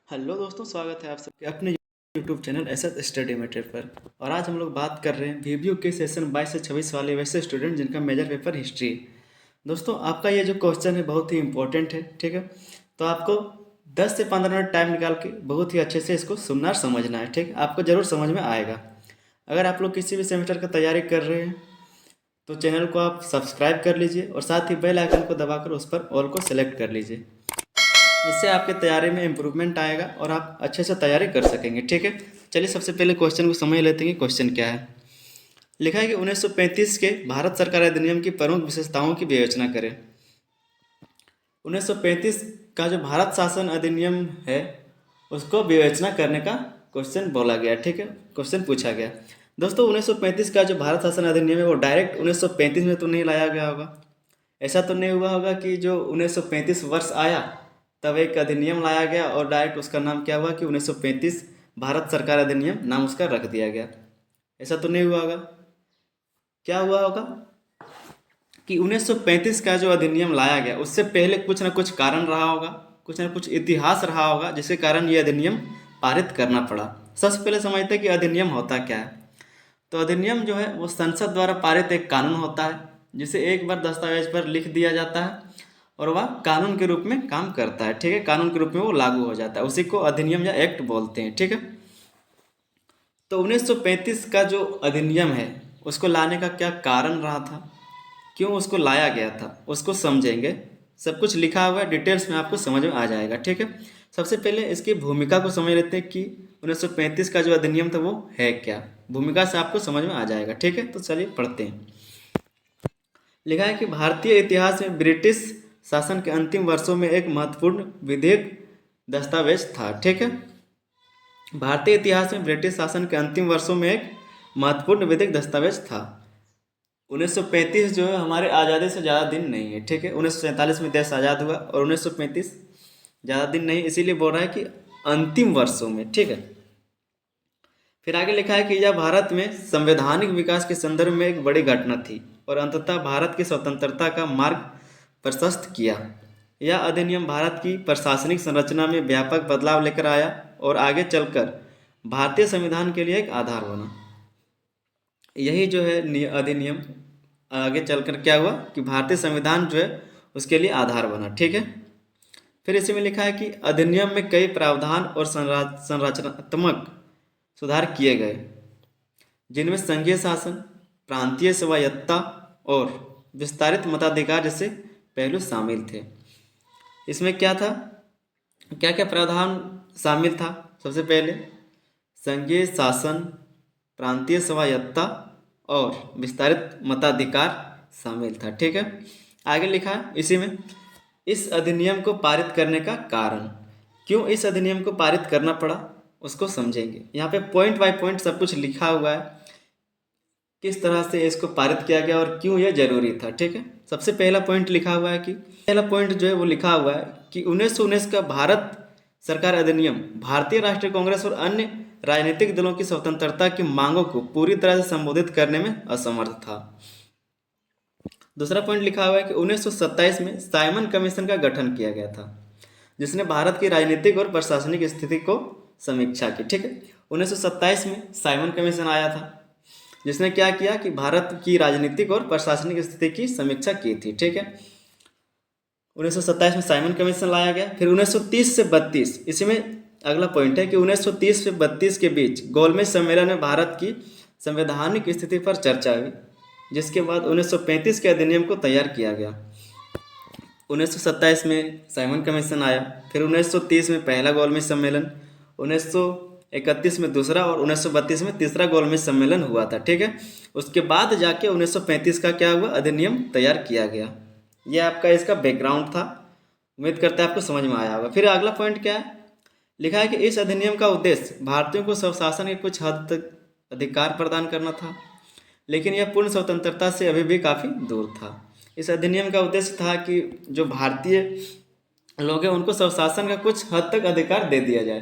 Hello दोस्तों, स्वागत है आप सबके अपने YouTube channel SS study material पर। और आज हम लोग बात कर रहे हैं वीवीयू के सेशन 22 से 26 वाले वैसे स्टूडेंट जिनका मेजर पेपर हिस्ट्री है। दोस्तों, आपका ये जो क्वेश्चन है बहुत ही इंपॉर्टेंट है, ठीक है। तो आपको 10 से 15 मिनट टाइम निकाल के बहुत ही अच्छे से इसको सुनना और समझना है, ठीक है। आपको ज़रूर समझ में आएगा। अगर आप लोग किसी भी सेमेस्टर का तैयारी कर रहे हैं तो चैनल को आप सब्सक्राइब कर लीजिए और साथ ही बेल आइकन को दबाकर उस पर ऑल को सेलेक्ट कर लीजिए। इससे आपके तैयारी में इम्प्रूवमेंट आएगा और आप अच्छे से तैयारी कर सकेंगे, ठीक है। चलिए सबसे पहले क्वेश्चन को समझ लेते हैं कि क्वेश्चन क्या है। लिखा है कि 1935 के भारत सरकार अधिनियम की प्रमुख विशेषताओं की विवेचना करें। 1935 का जो भारत शासन अधिनियम है उसको विवेचना करने का क्वेश्चन बोला गया, ठीक है। क्वेश्चन पूछा गया। दोस्तों, 1935 का जो भारत शासन अधिनियम है वो डायरेक्ट 1935 में तो नहीं लाया गया होगा। ऐसा तो नहीं हुआ होगा कि जो 1935 वर्ष आया तब एक अधिनियम लाया गया और डायरेक्ट उसका नाम क्या हुआ कि 1935 भारत सरकार अधिनियम नाम उसका रख दिया गया। ऐसा तो नहीं हुआ होगा। क्या हुआ होगा कि 1935 का जो अधिनियम लाया गया उससे पहले कुछ ना कुछ कारण रहा होगा, कुछ ना कुछ इतिहास रहा होगा जिसके कारण ये अधिनियम पारित करना पड़ा। सबसे पहले समझते हैं कि अधिनियम होता क्या है। तो अधिनियम जो है वो संसद द्वारा पारित एक कानून होता है जिसे एक बार दस्तावेज पर लिख दिया जाता है और वह कानून के रूप में काम करता है, ठीक है। कानून के रूप में वो लागू हो जाता है, उसी को अधिनियम या एक्ट बोलते हैं, ठीक है। तो 1935 का जो अधिनियम है उसको लाने का क्या कारण रहा था, क्यों उसको लाया गया था, उसको समझेंगे। सब कुछ लिखा हुआ है, डिटेल्स में आपको समझ में आ जाएगा, ठीक है। सबसे पहले इसकी भूमिका को समझ लेते हैं कि 1935 का जो अधिनियम था वो है क्या। भूमिका से आपको समझ में आ जाएगा, ठीक है। तो चलिए पढ़ते हैं। लिखा है कि भारतीय इतिहास में ब्रिटिश शासन के अंतिम वर्षों में एक महत्वपूर्ण विधेयक दस्तावेज था, ठीक है। भारतीय इतिहास में ब्रिटिश शासन के अंतिम वर्षों में एक महत्वपूर्ण विधेयक दस्तावेज था। 1935 जो है हमारे आज़ादी से ज़्यादा दिन नहीं है, ठीक है। 1947 में देश आज़ाद हुआ और 1935 ज़्यादा दिन नहीं, इसीलिए बोल रहा है कि अंतिम वर्षों में, ठीक है। फिर आगे लिखा है कि यह भारत में संवैधानिक विकास के संदर्भ में एक बड़ी घटना थी और अंततः भारत की स्वतंत्रता का मार्ग प्रशस्त किया। यह अधिनियम भारत की प्रशासनिक संरचना में व्यापक बदलाव लेकर आया और आगे चलकर भारतीय संविधान के लिए एक आधार बना। यही जो है अधिनियम आगे चलकर क्या हुआ कि भारतीय संविधान जो है उसके लिए आधार बना, ठीक है। फिर इसी में लिखा है कि अधिनियम में कई प्रावधान और संरचनात्मक सुधार किए गए जिनमें संघीय शासन, प्रांतीय स्वायत्तता और विस्तारित मताधिकार जैसे पहलू शामिल थे। इसमें क्या था, क्या क्या प्रावधान शामिल था। सबसे पहले संघीय शासन, प्रांतीय स्वायत्तता और विस्तारित मताधिकार शामिल था, ठीक है। आगे लिखा है इसी में इस अधिनियम को पारित करने का कारण, क्यों इस अधिनियम को पारित करना पड़ा उसको समझेंगे। यहाँ पे पॉइंट बाय पॉइंट सब कुछ लिखा हुआ है, किस तरह से इसको पारित किया गया और क्यों यह जरूरी था, ठीक है। सबसे पहला पॉइंट लिखा हुआ है कि पहला पॉइंट जो है वो लिखा हुआ है कि 1919 का भारत सरकार अधिनियम भारतीय राष्ट्रीय कांग्रेस और अन्य राजनीतिक दलों की स्वतंत्रता की मांगों को पूरी तरह से संबोधित करने में असमर्थ था। दूसरा पॉइंट लिखा हुआ है कि 1927 में साइमन कमीशन का गठन किया गया था जिसने भारत की राजनीतिक और प्रशासनिक स्थिति को समीक्षा की, ठीक है। 1927 में साइमन कमीशन आया था जिसने क्या किया कि भारत की राजनीतिक और प्रशासनिक स्थिति की समीक्षा की थी, ठीक है। 1927 में साइमन कमीशन लाया गया। फिर 1930 से 32, इसी में अगला पॉइंट है कि 1930 से 32 के बीच गोलमेज सम्मेलन में भारत की संवैधानिक स्थिति पर चर्चा हुई, जिसके बाद 1935 के अधिनियम को तैयार किया गया। 1927 में साइमन कमीशन आया, फिर 1930 में पहला गोलमेज सम्मेलन, 1931 में दूसरा और 1932 में तीसरा गोलमेज सम्मेलन हुआ था, ठीक है। उसके बाद जाके 1935 का क्या हुआ, अधिनियम तैयार किया गया। यह आपका इसका बैकग्राउंड था। उम्मीद करते हैं आपको समझ में आया होगा। फिर अगला पॉइंट क्या है, लिखा है कि इस अधिनियम का उद्देश्य भारतीयों को स्वशासन के कुछ हद तक अधिकार प्रदान करना था, लेकिन यह पूर्ण स्वतंत्रता से अभी भी काफ़ी दूर था। इस अधिनियम का उद्देश्य था कि जो भारतीय लोग हैं उनको स्वशासन का कुछ हद तक अधिकार दे दिया जाए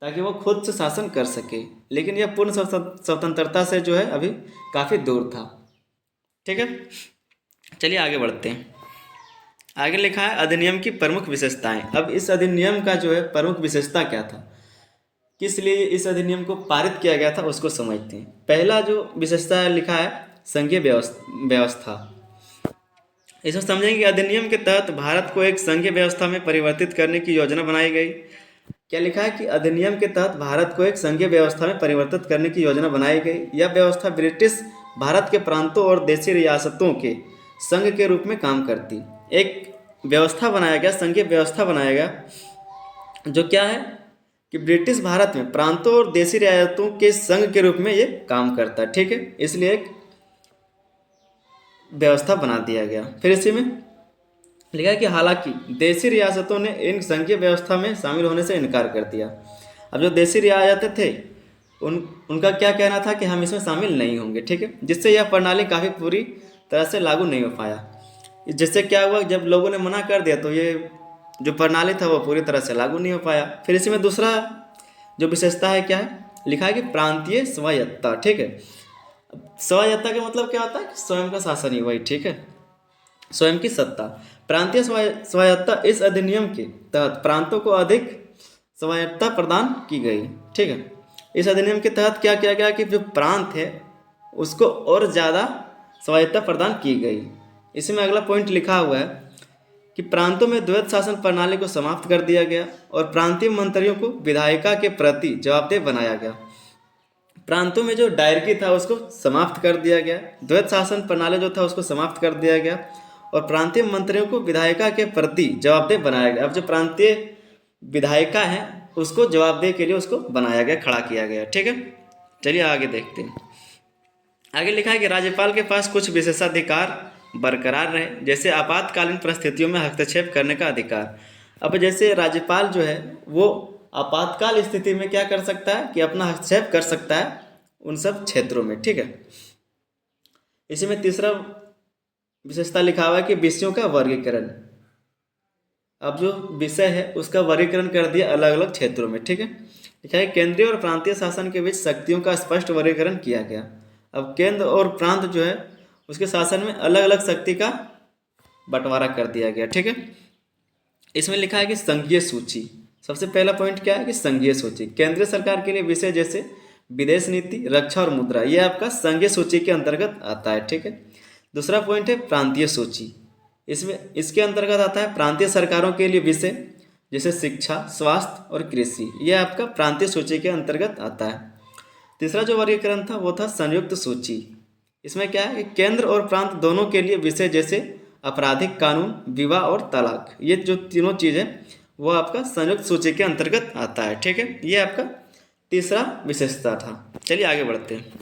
ताकि वो खुद से शासन कर सके, लेकिन यह पूर्ण स्वतंत्रता से जो है अभी काफ़ी दूर था, ठीक है। चलिए आगे बढ़ते हैं। आगे लिखा है अधिनियम की प्रमुख विशेषताएं। अब इस अधिनियम का जो है प्रमुख विशेषता क्या था, किस लिए इस अधिनियम को पारित किया गया था, उसको समझते हैं। पहला जो विशेषता है लिखा है संघीय व्यवस्था। इसमें समझेंगे कि अधिनियम के तहत भारत को एक संघीय व्यवस्था में परिवर्तित करने की योजना बनाई गई। क्या लिखा है कि अधिनियम के तहत भारत को एक संघीय व्यवस्था में परिवर्तित करने की योजना बनाई गई। यह व्यवस्था ब्रिटिश भारत के प्रांतों और देशी रियासतों के संघ के रूप में काम करती। एक व्यवस्था बनाया गया, संघीय व्यवस्था बनाया गया, जो क्या है कि ब्रिटिश भारत में प्रांतों और देशी रियासतों के संघ के रूप में ये काम करता है। ठीक है, इसलिए एक व्यवस्था बना दिया गया। फिर इसी में लिखा है कि हालांकि देशी रियासतों ने इन संघीय व्यवस्था में शामिल होने से इनकार कर दिया। अब जो देशी रियासतें थे उनका क्या कहना था कि हम इसमें शामिल नहीं होंगे। ठीक है, जिससे यह प्रणाली काफ़ी पूरी तरह से लागू नहीं हो पाया। जिससे क्या हुआ, जब लोगों ने मना कर दिया तो ये जो प्रणाली था वो पूरी तरह से लागू नहीं हो पाया। फिर इसी में दूसरा जो विशेषता है क्या है, लिखा है कि प्रांतीय स्वायत्तता। ठीक है, स्वायत्तता का मतलब क्या होता है कि स्वयं का शासन ही वही। ठीक है, स्वयं की सत्ता। प्रांतीय स्वायत्तता इस अधिनियम के तहत प्रांतों को अधिक स्वायत्तता प्रदान की गई। ठीक है, इस अधिनियम के तहत क्या किया गया कि जो प्रांत है उसको और ज़्यादा स्वायत्तता प्रदान की गई। इसमें अगला पॉइंट लिखा हुआ है कि प्रांतों में द्वैत शासन प्रणाली को समाप्त कर दिया गया और प्रांतीय मंत्रियों को विधायिका के प्रति जवाबदेह बनाया गया। प्रांतों में जो डायरकी था उसको समाप्त कर दिया गया, द्वैत शासन प्रणाली जो था उसको समाप्त कर दिया गया और प्रांतीय मंत्रियों को विधायिका के प्रति जवाबदेह बनाया गया। अब जो प्रांतीय विधायिका है उसको जवाबदेह के लिए उसको बनाया गया, खड़ा किया गया। ठीक है, चलिए आगे देखते हैं। आगे लिखा है कि राज्यपाल के पास कुछ विशेषाधिकार बरकरार रहे, जैसे आपातकालीन परिस्थितियों में हस्तक्षेप करने का अधिकार। अब जैसे राज्यपाल जो है वो आपातकाल स्थिति में क्या कर सकता है कि अपना हस्तक्षेप कर सकता है उन सब क्षेत्रों में। ठीक है, इसी में तीसरा विशेषता लिखा हुआ है कि विषयों का वर्गीकरण। अब जो विषय है उसका वर्गीकरण कर दिया अलग अलग क्षेत्रों में। ठीक है, लिखा है केंद्रीय और प्रांतीय शासन के बीच शक्तियों का स्पष्ट वर्गीकरण किया गया। अब केंद्र और प्रांत जो है उसके शासन में अलग अलग शक्ति का बंटवारा कर दिया गया। ठीक है, इसमें लिखा है कि संघीय सूची। सबसे पहला पॉइंट क्या है कि संघीय सूची। केंद्रीय सरकार के लिए विषय जैसे विदेश नीति, रक्षा और मुद्रा, ये आपका संघीय सूची के अंतर्गत आता है। ठीक है, दूसरा पॉइंट है प्रांतीय सूची। इसमें इसके अंतर्गत आता है प्रांतीय सरकारों के लिए विषय जैसे शिक्षा, स्वास्थ्य और कृषि, ये आपका प्रांतीय सूची के अंतर्गत आता है। तीसरा जो वर्गीकरण था वो था संयुक्त सूची। इसमें क्या है कि केंद्र और प्रांत दोनों के लिए विषय जैसे आपराधिक कानून, विवाह और तलाक, ये जो तीनों चीज़ें वो आपका संयुक्त सूची के अंतर्गत आता है। ठीक है, ये आपका तीसरा विशेषता था। चलिए आगे बढ़ते हैं।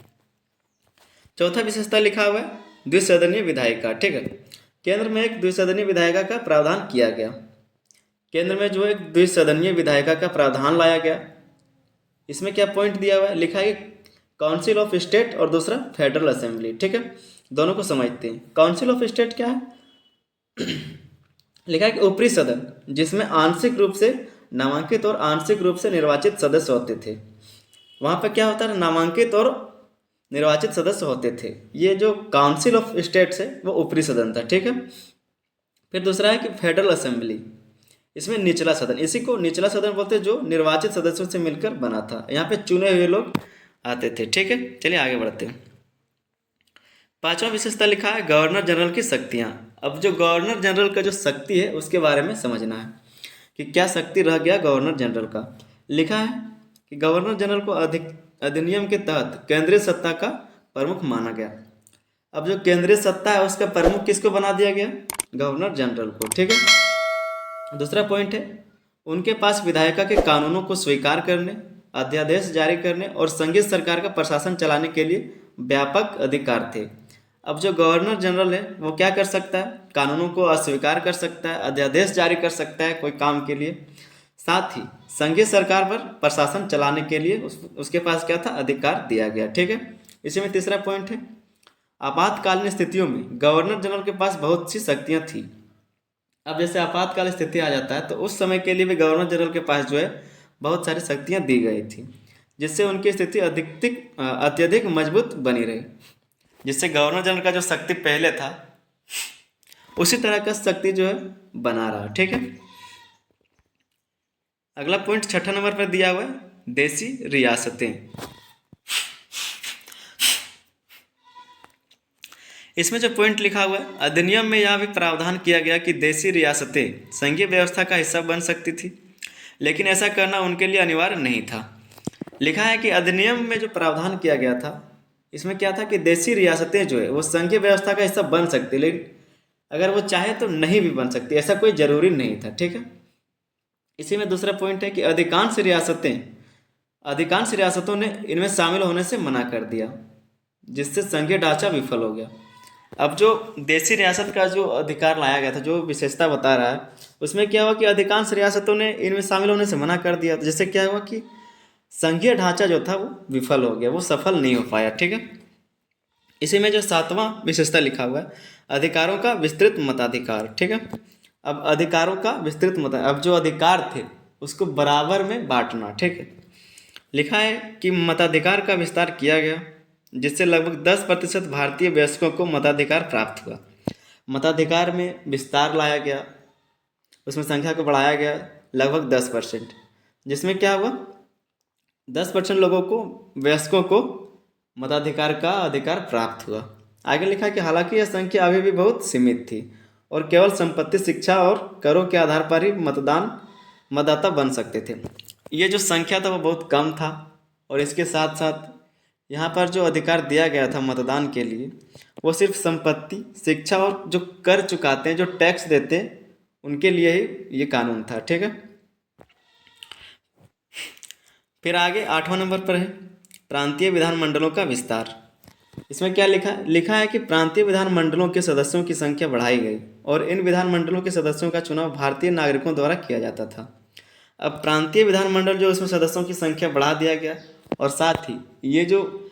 चौथा विशेषता लिखा हुआ है द्विसदनीय विधायिका। ठीक है, केंद्र में एक द्विसदनीय विधायिका का प्रावधान किया गया। केंद्र में जो एक द्विसदनीय विधायिका का प्रावधान लाया गया। इसमें क्या पॉइंट दिया हुआ है, लिखा है काउंसिल ऑफ स्टेट और दूसरा फेडरल असेंबली। ठीक है, दोनों को समझते हैं। काउंसिल ऑफ स्टेट क्या है, लिखा है कि ऊपरी सदन जिसमें आंशिक रूप से नामांकित और आंशिक रूप से निर्वाचित सदस्य होते थे। वहाँ पर क्या होता है, नामांकित और निर्वाचित सदस्य होते थे। ये जो काउंसिल ऑफ स्टेट्स है वो ऊपरी सदन था। ठीक है, फिर दूसरा है कि फेडरल असेंबली, इसमें निचला सदन, इसी को निचला सदन बोलते हैं, जो निर्वाचित सदस्यों से मिलकर बना था। यहाँ पे चुने हुए लोग आते थे। ठीक है, चलिए आगे बढ़ते हैं। पांचवा विशेषता लिखा है गवर्नर जनरल की शक्तियाँ। अब जो गवर्नर जनरल का जो शक्ति है उसके बारे में समझना है कि क्या शक्ति रह गया गवर्नर जनरल का। लिखा है कि गवर्नर जनरल को अधिनियम के तहत केंद्रीय सत्ता का प्रमुख माना गया। अब जो केंद्रीय सत्ता है उसका प्रमुख किसको बना दिया गया, गवर्नर जनरल को। ठीक है, दूसरा पॉइंट है उनके पास विधायिका के कानूनों को स्वीकार करने, अध्यादेश जारी करने और संघीय सरकार का प्रशासन चलाने के लिए व्यापक अधिकार थे। अब जो गवर्नर जनरल है वो क्या कर सकता है, कानूनों को अस्वीकार कर सकता है, अध्यादेश जारी कर सकता है कोई काम के लिए, साथ ही संघीय सरकार पर प्रशासन चलाने के लिए उसके पास क्या था, अधिकार दिया गया। ठीक है, इसी में तीसरा पॉइंट है आपातकालीन स्थितियों में गवर्नर जनरल के पास बहुत सी शक्तियां थी। अब जैसे आपातकाल स्थिति आ जाता है तो उस समय के लिए भी गवर्नर जनरल के पास जो है बहुत सारी शक्तियां दी गई थी, जिससे उनकी स्थिति अत्यधिक मजबूत बनी रही। जिससे गवर्नर जनरल का जो शक्ति पहले था उसी तरह का शक्ति जो है बना रहा। ठीक है, अगला पॉइंट 6 नंबर पर दिया हुआ है, देसी रियासतें। इसमें जो पॉइंट लिखा हुआ है, अधिनियम में यह भी प्रावधान किया गया कि देसी रियासतें संघीय व्यवस्था का हिस्सा बन सकती थी, लेकिन ऐसा करना उनके लिए अनिवार्य नहीं था। लिखा है कि अधिनियम में जो प्रावधान किया गया था, इसमें क्या था कि देसी रियासतें जो है वो संघीय व्यवस्था का हिस्सा बन सकती, लेकिन अगर वो चाहे तो नहीं भी बन सकती, ऐसा कोई जरूरी नहीं था। ठीक है, इसी में दूसरा पॉइंट है कि अधिकांश रियासतों ने इनमें शामिल होने से मना कर दिया, जिससे संघीय ढांचा विफल हो गया। अब जो देसी रियासत का जो अधिकार लाया गया था, जो विशेषता बता रहा है, उसमें क्या हुआ कि अधिकांश रियासतों ने इनमें शामिल होने से मना कर दिया, जिससे क्या हुआ कि संघीय ढांचा जो था वो विफल हो गया, वो सफल नहीं हो पाया। ठीक है, इसी में जो 7वां विशेषता लिखा हुआ है, अधिकारों का विस्तृत मताधिकार। ठीक है, अब अधिकारों का विस्तृत मत, अब जो अधिकार थे उसको बराबर में बांटना। ठीक है, लिखा है कि मताधिकार का विस्तार किया गया, जिससे लगभग 10% भारतीय वयस्कों को मताधिकार प्राप्त हुआ। मताधिकार में विस्तार लाया गया, उसमें संख्या को बढ़ाया गया लगभग 10%, जिसमें क्या हुआ 10% लोगों को, वयस्कों को मताधिकार का अधिकार प्राप्त हुआ। आगे लिखा कि हालांकि यह संख्या अभी भी बहुत सीमित थी और केवल संपत्ति, शिक्षा और करों के आधार पर ही मतदाता बन सकते थे। ये जो संख्या था वो बहुत कम था, और इसके साथ साथ यहाँ पर जो अधिकार दिया गया था मतदान के लिए, वो सिर्फ संपत्ति, शिक्षा और जो कर चुकाते हैं, जो टैक्स देते हैं, उनके लिए ही ये कानून था। ठीक है, फिर आगे 8वां नंबर पर है प्रांतीय विधानमंडलों का विस्तार। इसमें क्या लिखा है कि प्रांतीय विधानमंडलों के सदस्यों की संख्या बढ़ाई गई और इन विधानमंडलों के सदस्यों का चुनाव भारतीय नागरिकों द्वारा किया जाता था। अब प्रांतीय विधानमंडल जो, उसमें सदस्यों की संख्या बढ़ा दिया गया, और साथ ही ये जो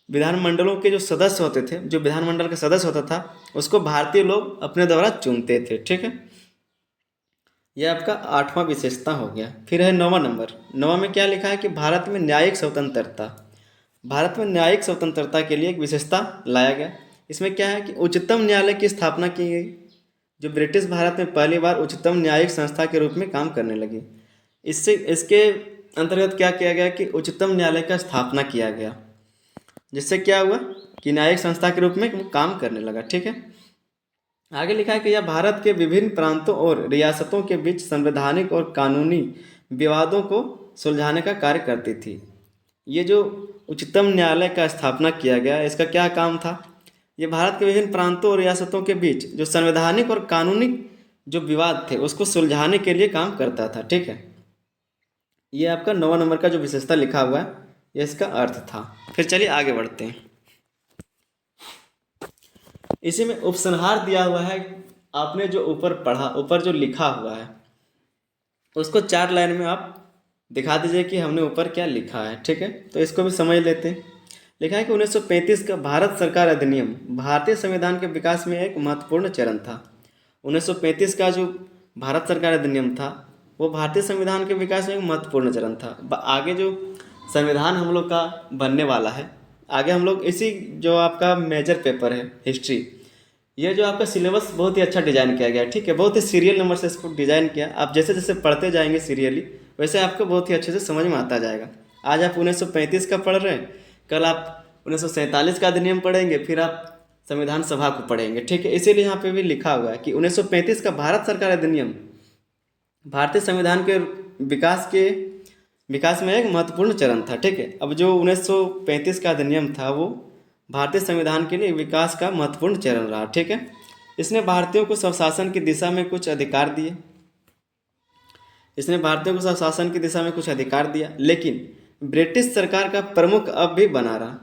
विधानमंडलों के जो सदस्य होते थे, जो विधानमंडल का सदस्य होता था, उसको भारतीय लोग अपने द्वारा चुनते थे। ठीक है, यह आपका 8वां विशेषता हो गया। फिर है 9वां नंबर। 9वां में क्या लिखा है कि भारत में न्यायिक स्वतंत्रता। भारत में न्यायिक स्वतंत्रता के लिए एक विशेषता लाया गया। इसमें क्या है कि उच्चतम न्यायालय की स्थापना की गई, जो ब्रिटिश भारत में पहली बार उच्चतम न्यायिक संस्था के रूप में काम करने लगी। इसके अंतर्गत क्या किया गया कि उच्चतम न्यायालय का स्थापना किया गया, जिससे क्या हुआ कि न्यायिक संस्था के रूप में वो काम करने लगा। ठीक है, आगे लिखा है कि यह भारत के विभिन्न प्रांतों और रियासतों के बीच संवैधानिक और कानूनी विवादों को सुलझाने का कार्य करती थी। ये जो उच्चतम न्यायालय का स्थापना किया गया, इसका क्या काम था? ये भारत के विभिन्न प्रांतों और रियासतों के बीच जो संवैधानिक और कानूनी जो विवाद थे उसको सुलझाने के लिए काम करता था। ठीक है, ये आपका 9वां नंबर का जो विशेषता लिखा हुआ है, ये इसका अर्थ था। फिर चलिए आगे बढ़ते हैं। इसी में उपसंहार दिया हुआ है, आपने जो ऊपर पढ़ा, ऊपर जो लिखा हुआ है उसको 4 लाइन में आप दिखा दीजिए कि हमने ऊपर क्या लिखा है। ठीक है, तो इसको भी समझ लेते हैं। लिखा है कि 1935 का भारत सरकार अधिनियम भारतीय संविधान के विकास में एक महत्वपूर्ण चरण था। 1935 का जो भारत सरकार अधिनियम था वो भारतीय संविधान के विकास में एक महत्वपूर्ण चरण था। आगे जो संविधान हम लोग का बनने वाला है, आगे हम लोग इसी जो आपका मेजर पेपर है हिस्ट्री, ये जो आपका सिलेबस बहुत ही अच्छा डिज़ाइन किया गया है। ठीक है, बहुत ही सीरियल नंबर से इसको डिज़ाइन किया। आप जैसे जैसे पढ़ते जाएंगे सीरियली, वैसे आपको बहुत ही अच्छे से समझ में आता जाएगा। आज आप 1935 का पढ़ रहे हैं, कल आप 1947 का अधिनियम पढ़ेंगे, फिर आप संविधान सभा को पढ़ेंगे। ठीक है, इसीलिए यहाँ पे भी लिखा हुआ है कि 1935 का भारत सरकार अधिनियम भारतीय संविधान के विकास में एक महत्वपूर्ण चरण था। ठीक है, अब जो 1935 का अधिनियम था वो भारतीय संविधान के लिए विकास का महत्वपूर्ण चरण रहा। ठीक है, इसने भारतीयों को स्वशासन की दिशा में कुछ अधिकार दिए, लेकिन ब्रिटिश सरकार का प्रमुख अब भी बना रहा।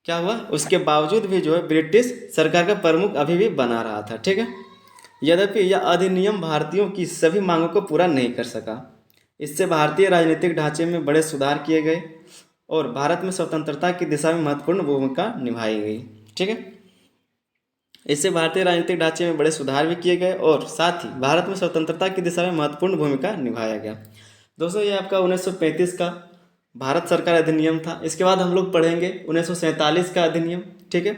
क्या हुआ, उसके बावजूद भी जो है ब्रिटिश सरकार का प्रमुख अभी भी बना रहा था। ठीक है, यद्यपि यह अधिनियम भारतीयों की सभी मांगों को पूरा नहीं कर सका। इससे भारतीय राजनीतिक ढांचे में बड़े सुधार किए गए और भारत में स्वतंत्रता की दिशा में महत्वपूर्ण भूमिका निभाई गई। ठीक है, इससे भारतीय राजनीतिक ढांचे में बड़े सुधार भी किए गए और साथ ही भारत में स्वतंत्रता की दिशा में महत्वपूर्ण भूमिका निभाया गया। दोस्तों, ये आपका 1935 का भारत सरकार अधिनियम था। इसके बाद हम लोग पढ़ेंगे 1947 का अधिनियम। ठीक है,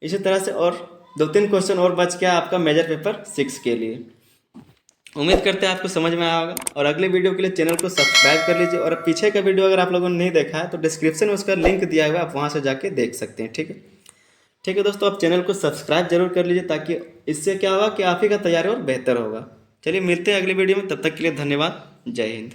इसी तरह से और 2-3 क्वेश्चन और बच गया आपका मेजर पेपर 6 के लिए। उम्मीद करते हैं आपको समझ में आया होगा, और अगले वीडियो के लिए चैनल को सब्सक्राइब कर लीजिए। और पीछे का वीडियो अगर आप लोगों ने नहीं देखा है तो डिस्क्रिप्शन में उसका लिंक दिया हुआ है, आप वहाँ से जाके देख सकते हैं। ठीक है, ठीक है दोस्तों, आप चैनल को सब्सक्राइब जरूर कर लीजिए, ताकि इससे क्या होगा कि आप ही का तैयारी और बेहतर होगा। चलिए मिलते हैं अगली वीडियो में, तब तक के लिए धन्यवाद। जय हिंद।